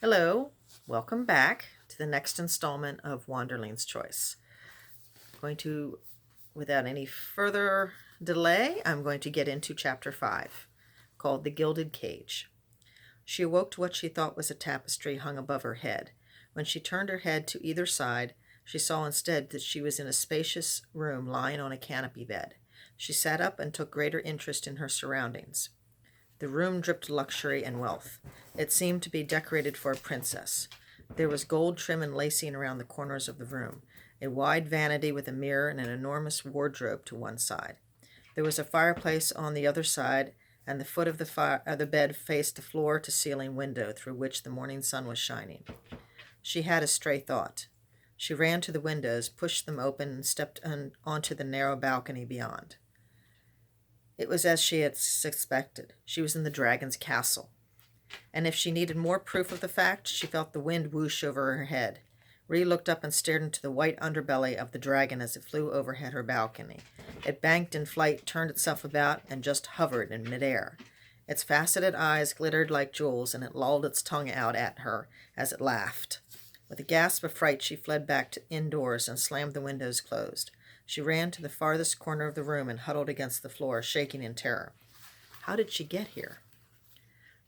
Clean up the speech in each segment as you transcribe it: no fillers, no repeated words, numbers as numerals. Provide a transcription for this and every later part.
Hello, welcome back to the next installment of Wanderling's Choice. Without any further delay, I'm going to get into chapter 5, called The Gilded Cage. She awoke to what she thought was a tapestry hung above her head. When she turned her head to either side, she saw instead that she was in a spacious room lying on a canopy bed. She sat up and took greater interest in her surroundings. The room dripped luxury and wealth. It seemed to be decorated for a princess. There was gold trim and lacing around the corners of the room, a wide vanity with a mirror and an enormous wardrobe to one side. There was a fireplace on the other side, and the foot of the bed faced the floor-to-ceiling window through which the morning sun was shining. She had a stray thought. She ran to the windows, pushed them open, and stepped onto the narrow balcony beyond. It was as she had suspected. She was in the dragon's castle. And if she needed more proof of the fact, she felt the wind whoosh over her head. Ree looked up and stared into the white underbelly of the dragon as it flew overhead her balcony. It banked in flight, turned itself about, and just hovered in midair. Its faceted eyes glittered like jewels, and it lolled its tongue out at her as it laughed. With a gasp of fright, she fled back indoors and slammed the windows closed. She ran to the farthest corner of the room and huddled against the floor, shaking in terror. How did she get here?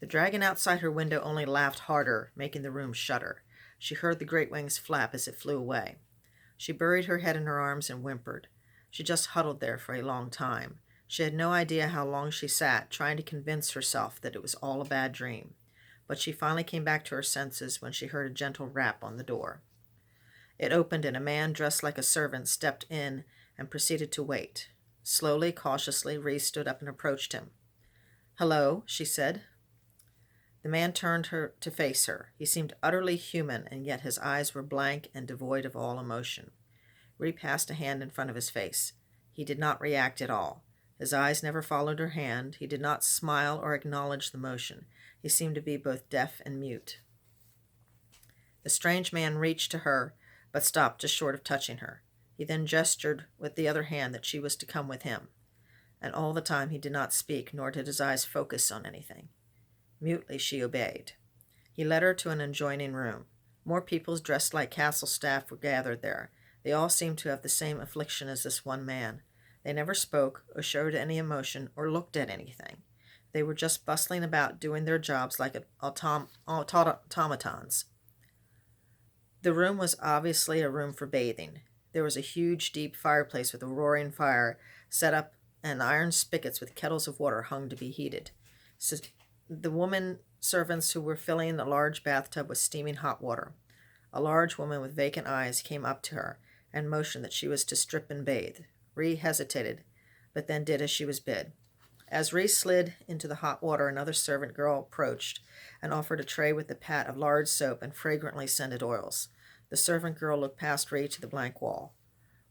The dragon outside her window only laughed harder, making the room shudder. She heard the great wings flap as it flew away. She buried her head in her arms and whimpered. She just huddled there for a long time. She had no idea how long she sat, trying to convince herself that it was all a bad dream. But she finally came back to her senses when she heard a gentle rap on the door. It opened, and a man dressed like a servant stepped in and proceeded to wait. Slowly, cautiously, Ree stood up and approached him. "Hello," she said. The man turned to face her. He seemed utterly human, and yet his eyes were blank and devoid of all emotion. Ree passed a hand in front of his face. He did not react at all. His eyes never followed her hand. He did not smile or acknowledge the motion. He seemed to be both deaf and mute. The strange man reached to her, but stopped just short of touching her. He then gestured with the other hand that she was to come with him. And all the time he did not speak, nor did his eyes focus on anything. Mutely she obeyed. He led her to an adjoining room. More people dressed like castle staff were gathered there. They all seemed to have the same affliction as this one man. They never spoke, or showed any emotion, or looked at anything. They were just bustling about, doing their jobs like automatons. The room was obviously a room for bathing. There was a huge, deep fireplace with a roaring fire set up, and iron spigots with kettles of water hung to be heated. The women servants who were filling a large bathtub with steaming hot water. A large woman with vacant eyes came up to her and motioned that she was to strip and bathe. Ree hesitated, but then did as she was bid. As Ree slid into the hot water, another servant girl approached and offered a tray with a pat of large soap and fragrantly scented oils. The servant girl looked past Ree to the blank wall.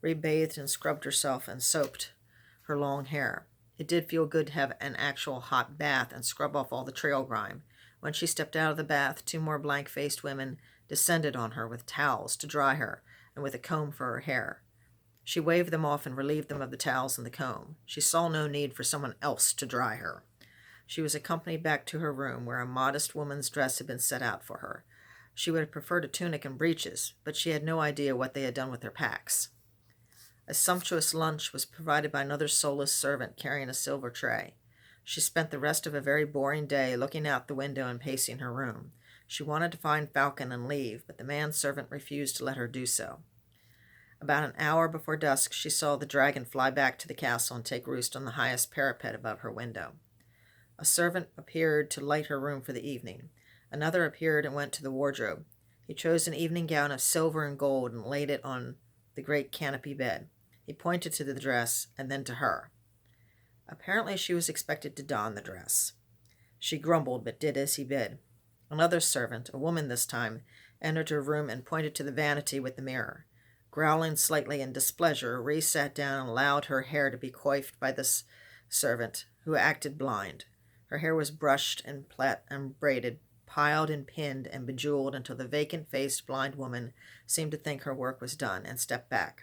Ree bathed and scrubbed herself and soaped her long hair. It did feel good to have an actual hot bath and scrub off all the trail grime. When she stepped out of the bath, two more blank-faced women descended on her with towels to dry her and with a comb for her hair. She waved them off and relieved them of the towels and the comb. She saw no need for someone else to dry her. She was accompanied back to her room, where a modest woman's dress had been set out for her. She would have preferred a tunic and breeches, but she had no idea what they had done with their packs. A sumptuous lunch was provided by another soulless servant carrying a silver tray. She spent the rest of a very boring day looking out the window and pacing her room. She wanted to find Falcon and leave, but the manservant refused to let her do so. About an hour before dusk, she saw the dragon fly back to the castle and take roost on the highest parapet above her window. A servant appeared to light her room for the evening. Another appeared and went to the wardrobe. He chose an evening gown of silver and gold and laid it on the great canopy bed. He pointed to the dress and then to her. Apparently she was expected to don the dress. She grumbled, but did as he bid. Another servant, a woman this time, entered her room and pointed to the vanity with the mirror. Growling slightly in displeasure, Ree sat down and allowed her hair to be coiffed by this servant, who acted blind. Her hair was brushed and plait and braided, piled and pinned and bejeweled until the vacant-faced blind woman seemed to think her work was done and stepped back.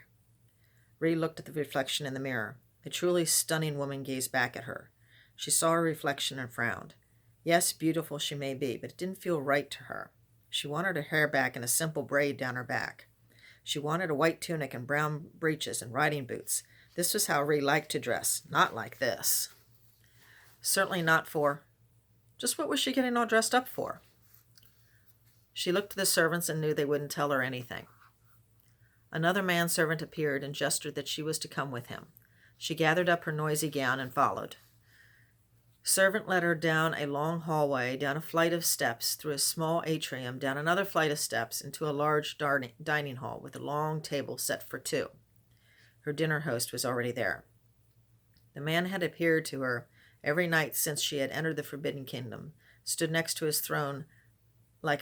Ree looked at the reflection in the mirror. A truly stunning woman gazed back at her. She saw her reflection and frowned. Yes, beautiful she may be, but it didn't feel right to her. She wanted her hair back in a simple braid down her back. She wanted a white tunic and brown breeches and riding boots. This was how Ree liked to dress, not like this. Certainly not for... Just what was she getting all dressed up for? She looked at the servants and knew they wouldn't tell her anything. Another manservant appeared and gestured that she was to come with him. She gathered up her noisy gown and followed. Servant led her down a long hallway, down a flight of steps, through a small atrium, down another flight of steps, into a large dining hall with a long table set for two. Her dinner host was already there. The man had appeared to her every night since she had entered the Forbidden Kingdom, stood next to his throne-like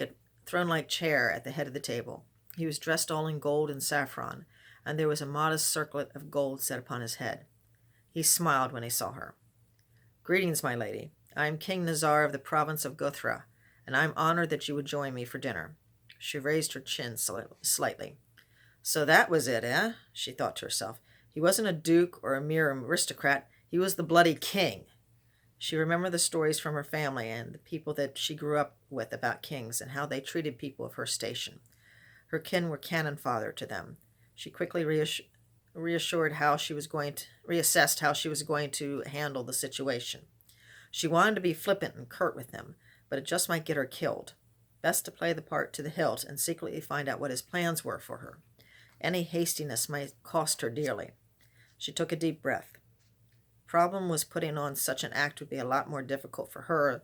chair at the head of the table. He was dressed all in gold and saffron, and there was a modest circlet of gold set upon his head. He smiled when he saw her. "Greetings, my lady. I am King Nazar of the province of Gothra, and I am honored that you would join me for dinner." She raised her chin slightly. So that was it, eh? She thought to herself. He wasn't a duke or a mere aristocrat. He was the bloody king. She remembered the stories from her family and the people that she grew up with about kings and how they treated people of her station. Her kin were cannon fodder to them. She quickly reassessed how she was going to handle the situation. She wanted to be flippant and curt with him, but it just might get her killed. Best to play the part to the hilt and secretly find out what his plans were for her. Any hastiness might cost her dearly. She took a deep breath. Problem was putting on such an act would be a lot more difficult for her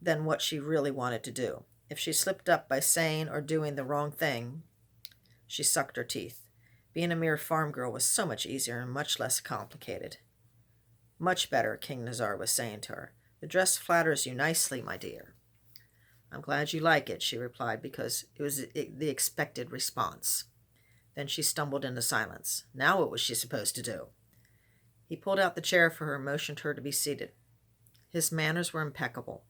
than what she really wanted to do. If she slipped up by saying or doing the wrong thing, she sucked her teeth. Being a mere farm girl was so much easier and much less complicated. "Much better," King Nazar was saying to her. "The dress flatters you nicely, my dear." "I'm glad you like it," she replied, because it was the expected response. Then she stumbled into silence. Now what was she supposed to do? He pulled out the chair for her and motioned her to be seated. His manners were impeccable.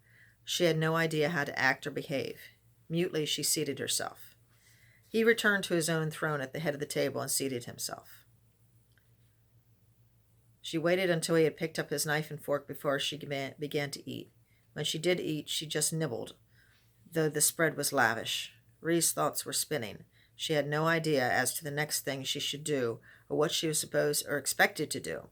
She had no idea how to act or behave. Mutely she seated herself. He returned to his own throne at the head of the table and seated himself. She waited until he had picked up his knife and fork before she began to eat. When she did eat, she just nibbled, though the spread was lavish. Ree's thoughts were spinning. She had no idea as to the next thing she should do or what she was supposed or expected to do.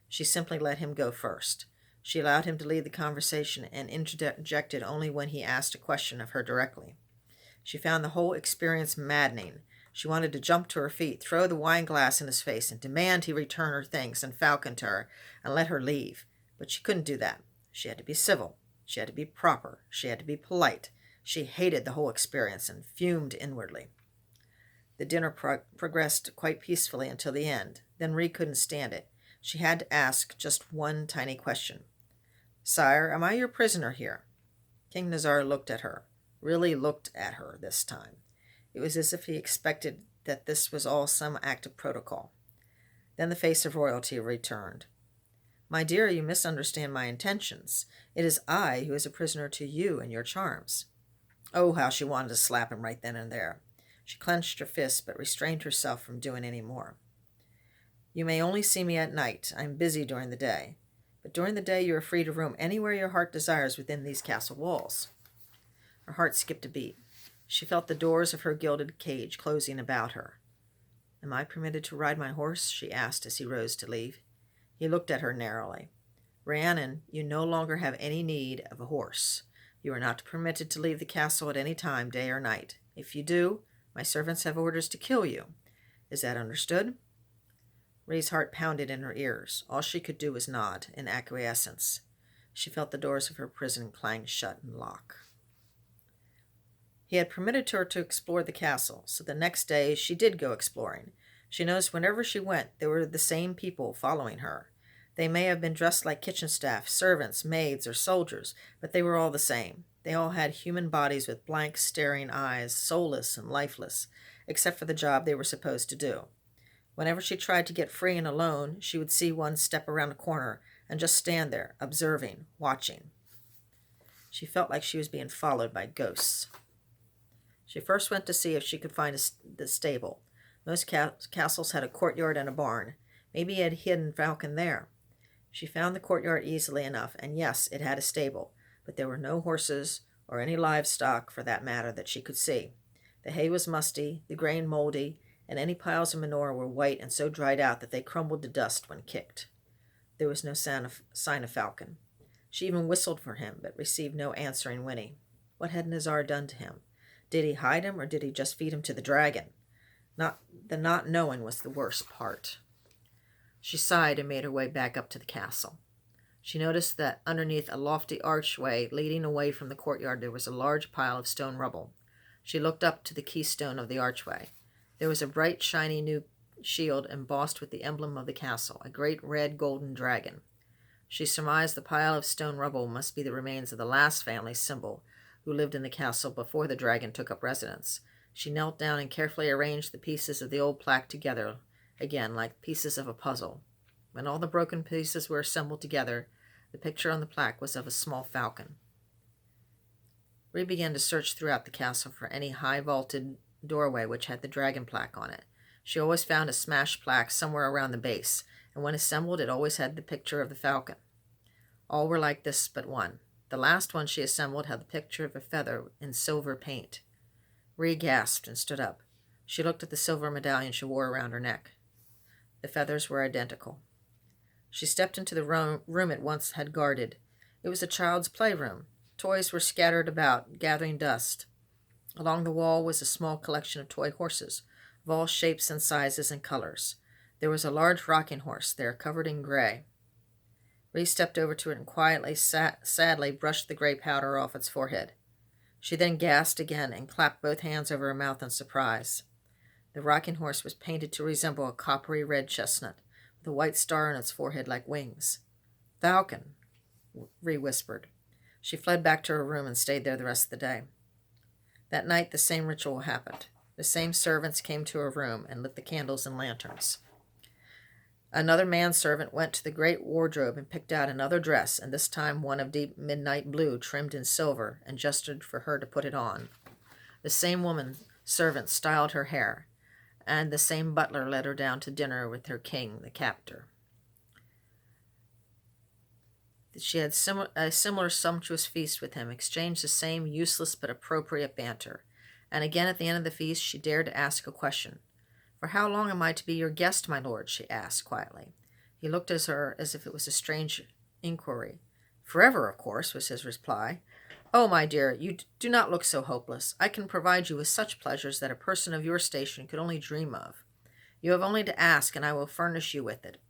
She simply let him go first. She allowed him to lead the conversation and interjected only when he asked a question of her directly. She found the whole experience maddening. She wanted to jump to her feet, throw the wine glass in his face, and demand he return her things and falcon to her and let her leave. But she couldn't do that. She had to be civil. She had to be proper. She had to be polite. She hated the whole experience and fumed inwardly. The dinner progressed quite peacefully until the end. Then Ree couldn't stand it. She had to ask just one tiny question. "Sire, am I your prisoner here?" King Nazar looked at her. Really looked at her this time. It was as if he expected that this was all some act of protocol. Then the face of royalty returned. "My dear, you misunderstand my intentions. It is I who is a prisoner to you and your charms." Oh, how she wanted to slap him right then and there. She clenched her fists, but restrained herself from doing any more. "You may only see me at night. I am busy during the day. But during the day you are free to roam anywhere your heart desires within these castle walls." Her heart skipped a beat. She felt the doors of her gilded cage closing about her. "Am I permitted to ride my horse?" she asked as he rose to leave. He looked at her narrowly. "Rhiannon, you no longer have any need of a horse. You are not permitted to leave the castle at any time, day or night. If you do, my servants have orders to kill you. Is that understood?" Ree's heart pounded in her ears. All she could do was nod in acquiescence. She felt the doors of her prison clang shut and lock. He had permitted her to explore the castle, so the next day she did go exploring. She noticed whenever she went, there were the same people following her. They may have been dressed like kitchen staff, servants, maids, or soldiers, but they were all the same. They all had human bodies with blank, staring eyes, soulless and lifeless, except for the job they were supposed to do. Whenever she tried to get free and alone, she would see one step around a corner and just stand there, observing, watching. She felt like she was being followed by ghosts. She first went to see if she could find the stable. Most castles had a courtyard and a barn. Maybe he had hidden Falcon there. She found the courtyard easily enough, and yes, it had a stable, but there were no horses or any livestock for that matter that she could see. The hay was musty, the grain moldy, and any piles of manure were white and so dried out that they crumbled to dust when kicked. There was no sign of Falcon. She even whistled for him, but received no answering whinny. What had Nazar done to him? Did he hide him, or did he just feed him to the dragon? The not knowing was the worst part. She sighed and made her way back up to the castle. She noticed that underneath a lofty archway leading away from the courtyard there was a large pile of stone rubble. She looked up to the keystone of the archway. There was a bright, shiny new shield embossed with the emblem of the castle, a great red golden dragon. She surmised the pile of stone rubble must be the remains of the last family symbol who lived in the castle before the dragon took up residence. She knelt down and carefully arranged the pieces of the old plaque together again, like pieces of a puzzle. When all the broken pieces were assembled together, the picture on the plaque was of a small falcon. Ree began to search throughout the castle for any high-vaulted doorway which had the dragon plaque on it. She always found a smashed plaque somewhere around the base, and when assembled it always had the picture of the falcon. All were like this but one. The last one she assembled had the picture of a feather in silver paint. Ree gasped and stood up. She looked at the silver medallion she wore around her neck. The feathers were identical. She stepped into the room it once had guarded. It was a child's playroom. Toys were scattered about, gathering dust. Along the wall was a small collection of toy horses, of all shapes and sizes and colors. There was a large rocking horse there, covered in gray. Ree stepped over to it and quietly, sadly brushed the gray powder off its forehead. She then gasped again and clapped both hands over her mouth in surprise. The rocking horse was painted to resemble a coppery red chestnut, with a white star on its forehead like wings. "Falcon," Ree whispered. She fled back to her room and stayed there the rest of the day. That night the same ritual happened. The same servants came to her room and lit the candles and lanterns. Another manservant went to the great wardrobe and picked out another dress, and this time one of deep midnight blue trimmed in silver, and gestured for her to put it on. The same woman servant styled her hair, and the same butler led her down to dinner with her king, the captor. She had a similar sumptuous feast with him, exchanged the same useless but appropriate banter, and again at the end of the feast she dared to ask a question. "For how long am I to be your guest, my lord?" she asked quietly. He looked at her as if it was a strange inquiry. "Forever, of course," was his reply. "Oh, my dear, you do not look so hopeless. I can provide you with such pleasures that a person of your station could only dream of. You have only to ask, and I will furnish you with it.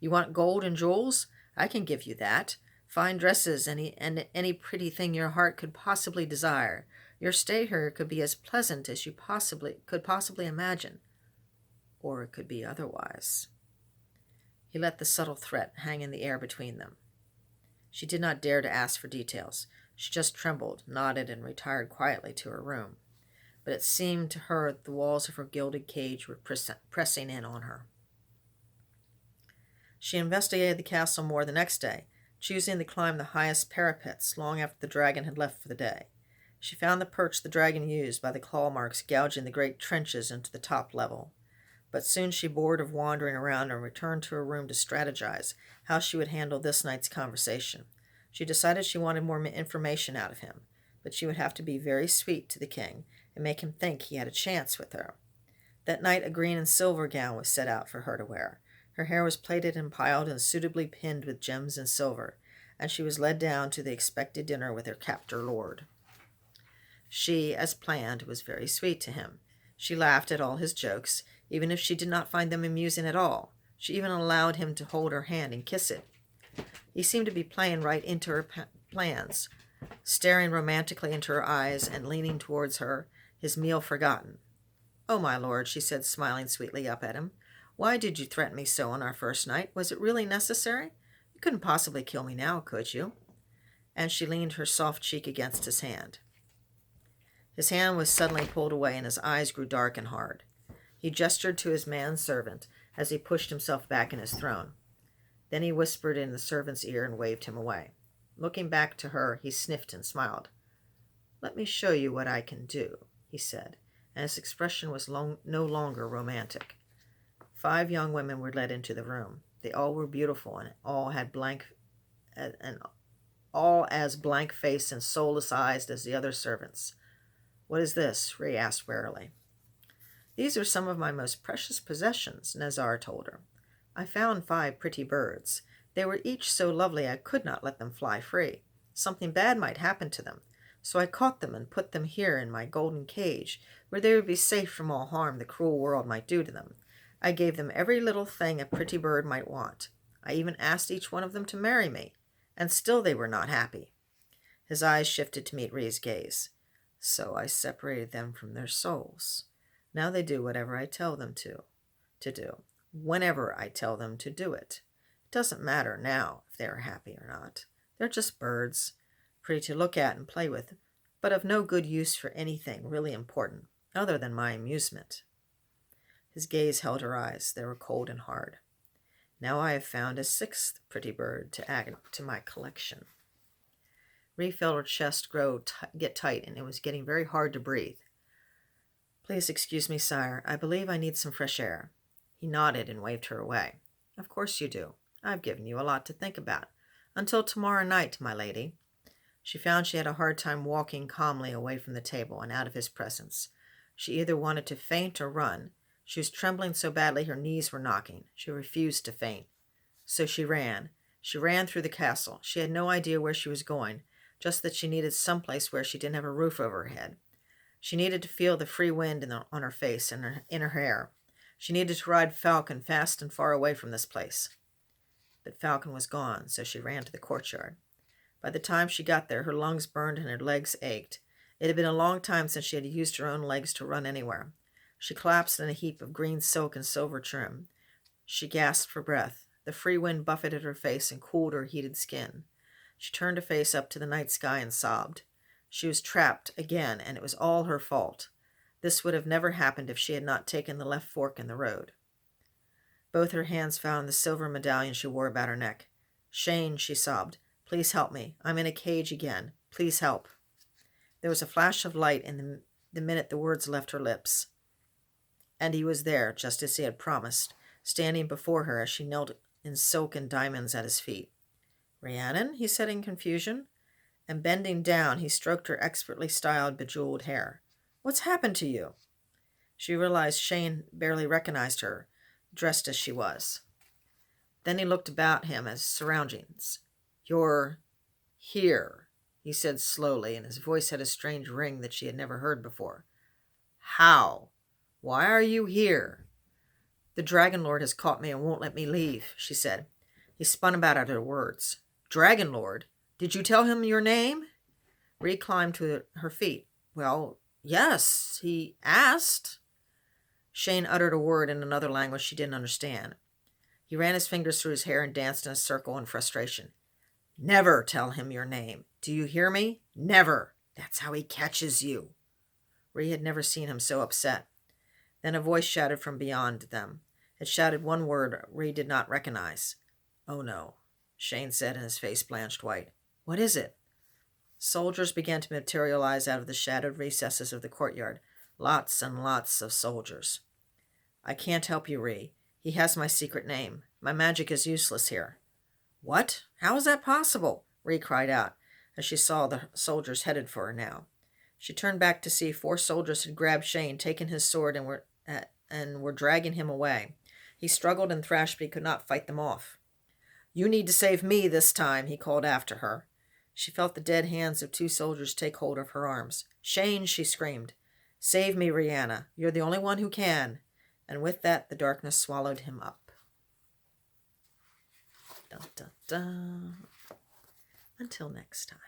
You want gold and jewels? I can give you that. Fine dresses, and any pretty thing your heart could possibly desire. Your stay here could be as pleasant as you could possibly imagine. Or it could be otherwise." He let the subtle threat hang in the air between them. She did not dare to ask for details. She just trembled, nodded, and retired quietly to her room. But it seemed to her that the walls of her gilded cage were pressing in on her. She investigated the castle more the next day, choosing to climb the highest parapets long after the dragon had left for the day. She found the perch the dragon used by the claw marks gouging the great trenches into the top level. But soon she bored of wandering around and returned to her room to strategize how she would handle this night's conversation. She decided she wanted more information out of him, but she would have to be very sweet to the king and make him think he had a chance with her. That night a green and silver gown was set out for her to wear. Her hair was plaited and piled and suitably pinned with gems and silver, and she was led down to the expected dinner with her captor lord. She, as planned, was very sweet to him. She laughed at all his jokes, even if she did not find them amusing at all. She even allowed him to hold her hand and kiss it. He seemed to be playing right into her plans, staring romantically into her eyes and leaning towards her, his meal forgotten. "Oh, my lord," she said, smiling sweetly up at him, "why did you threaten me so on our first night? Was it really necessary? You couldn't possibly kill me now, could you?" And she leaned her soft cheek against his hand. His hand was suddenly pulled away, and his eyes grew dark and hard. He gestured to his manservant as he pushed himself back in his throne. Then he whispered in the servant's ear and waved him away. Looking back to her, he sniffed and smiled. "Let me show you what I can do," he said, and his expression was no longer romantic. 5 young women were led into the room. They all were beautiful, and all had all as blank-faced and soulless eyes as the other servants. "What is this?" Ray asked warily. "These are some of my most precious possessions," Nazar told her. "I found 5 pretty birds. They were each so lovely I could not let them fly free. Something bad might happen to them, so I caught them and put them here in my golden cage, where they would be safe from all harm the cruel world might do to them. I gave them every little thing a pretty bird might want. I even asked each one of them to marry me, and still they were not happy." His eyes shifted to meet Ree's gaze. "So I separated them from their souls. Now they do whatever I tell them to do, whenever I tell them to do it. It doesn't matter now if they are happy or not. They're just birds, pretty to look at and play with, but of no good use for anything really important, other than my amusement." His gaze held her eyes. They were cold and hard. "Now I have found a 6th pretty bird to add to my collection." Ree felt her chest get tight, and it was getting very hard to breathe. "Please excuse me, sire. I believe I need some fresh air." He nodded and waved her away. "Of course you do. I've given you a lot to think about. Until tomorrow night, my lady." She found she had a hard time walking calmly away from the table and out of his presence. She either wanted to faint or run. She was trembling so badly her knees were knocking. She refused to faint. So she ran. She ran through the castle. She had no idea where she was going, just that she needed some place where she didn't have a roof over her head. She needed to feel the free wind on her face and in her hair. She needed to ride Falcon fast and far away from this place. But Falcon was gone, so she ran to the courtyard. By the time she got there, her lungs burned and her legs ached. It had been a long time since she had used her own legs to run anywhere. She collapsed in a heap of green silk and silver trim. She gasped for breath. The free wind buffeted her face and cooled her heated skin. She turned her face up to the night sky and sobbed. She was trapped again, and it was all her fault. This would have never happened if she had not taken the left fork in the road. Both her hands found the silver medallion she wore about her neck. "Shane," she sobbed, "please help me. I'm in a cage again. Please help." There was a flash of light in the minute the words left her lips. And he was there, just as he had promised, standing before her as she knelt in silk and diamonds at his feet. "Rhiannon?" he said in confusion, and bending down, he stroked her expertly styled, bejeweled hair. "What's happened to you?" She realized Shane barely recognized her, dressed as she was. Then he looked about him as surroundings. "You're here," he said slowly, and his voice had a strange ring that she had never heard before. "How? Why are you here?" "The Dragon Lord has caught me and won't let me leave," she said. He spun about at her words. "Dragon Lord? Did you tell him your name?" Ree climbed to her feet. "Well, yes, he asked." Shane uttered a word in another language she didn't understand. He ran his fingers through his hair and danced in a circle in frustration. "Never tell him your name. Do you hear me? Never. That's how he catches you." Ree had never seen him so upset. Then a voice shouted from beyond them. It shouted one word Ree did not recognize. "Oh no," Shane said, and his face blanched white. "What is it?" Soldiers began to materialize out of the shadowed recesses of the courtyard. Lots and lots of soldiers. "I can't help you, Ree. He has my secret name. My magic is useless here." "What? How is that possible?" Ree cried out, as she saw the soldiers headed for her now. She turned back to see 4 soldiers had grabbed Shane, taken his sword, and were dragging him away. He struggled and thrashed, but he could not fight them off. "You need to save me this time," he called after her. She felt the dead hands of 2 soldiers take hold of her arms. "Shane," she screamed. "Save me, Rhiannon. You're the only one who can." And with that, the darkness swallowed him up. Dun, dun, dun. Until next time.